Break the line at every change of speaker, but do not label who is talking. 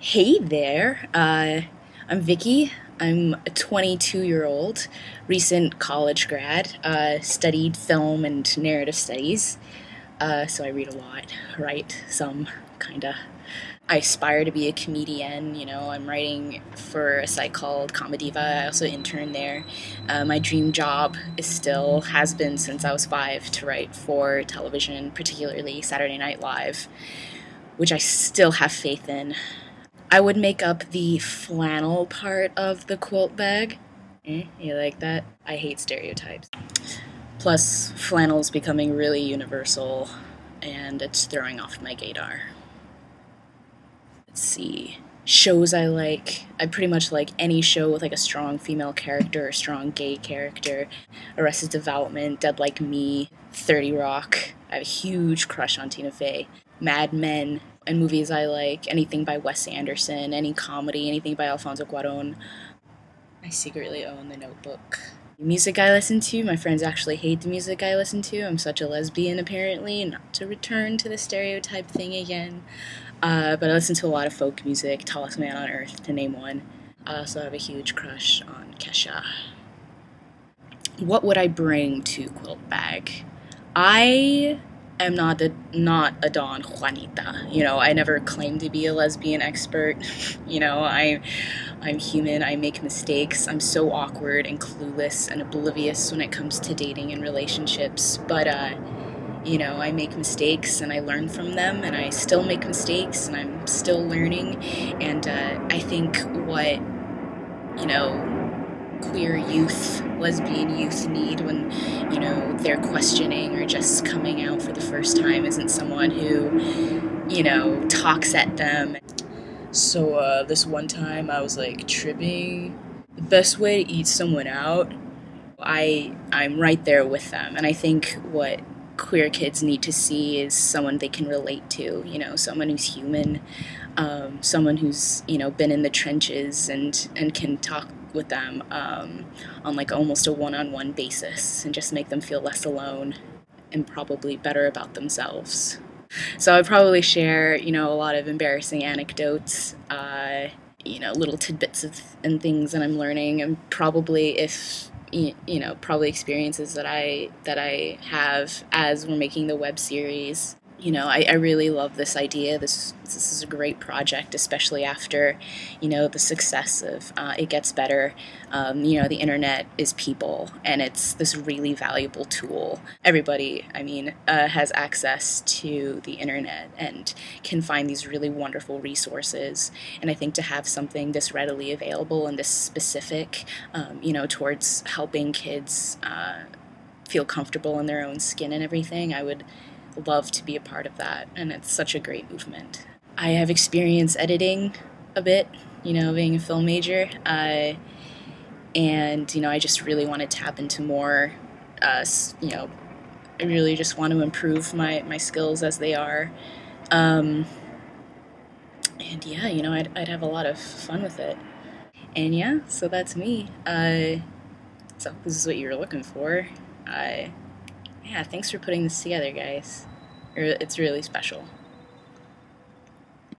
Hey there, I'm Vicky. I'm a 22-year-old, recent college grad, studied film and narrative studies, so I read a lot, write some, kinda. I aspire to be a comedian, I'm writing for a site called Comediva. I also intern there. My dream job is still, has been since I was 5, to write for television, particularly Saturday Night Live, which I still have faith in. I would make up the flannel part of the quilt bag. You like that? I hate stereotypes. Plus, flannel's becoming really universal, and it's throwing off my gaydar. Let's see. Shows I like. I pretty much like any show with like a strong female character, a strong gay character. Arrested Development, Dead Like Me, 30 Rock. I have a huge crush on Tina Fey. Mad Men, and movies I like, anything by Wes Anderson, any comedy, anything by Alfonso Cuarón. I secretly own The Notebook. Music I listen to, my friends actually hate the music I listen to. I'm such a lesbian, apparently, not to return to the stereotype thing again. But I listen to a lot of folk music, Tallest Man on Earth, to name one. I also have a huge crush on Kesha. What would I bring to QUILTBAG? I am not a Don Juanita. I never claimed to be a lesbian expert. I'm human. I make mistakes. I'm so awkward and clueless and oblivious when it comes to dating and relationships. But I make mistakes and I learn from them, and I still make mistakes and I'm still learning. And I think what queer youth, lesbian youth need when, they're questioning or just coming out for the first time isn't someone who, talks at them. So this one time I was like tripping. The best way to eat someone out, I'm right there with them. And I think what queer kids need to see is someone they can relate to, someone who's human, someone who's, been in the trenches and can talk with them on like almost a one-on-one basis and just make them feel less alone and probably better about themselves. So I'd probably share, a lot of embarrassing anecdotes, little tidbits and things that I'm learning, and probably probably experiences that I have as we're making the web series. I really love this idea. This is a great project, especially after, the success of It Gets Better. The internet is people, and it's this really valuable tool. Everybody, has access to the internet and can find these really wonderful resources. And I think to have something this readily available and this specific, towards helping kids feel comfortable in their own skin and everything, I would love to be a part of that, and it's such a great movement. I have experience editing a bit, being a film major, and I just really want to tap into more, I really just want to improve my skills as they are, and yeah, I'd have a lot of fun with it. And yeah, so that's me. So this is what you were looking for. Yeah, thanks for putting this together, guys. It's really special.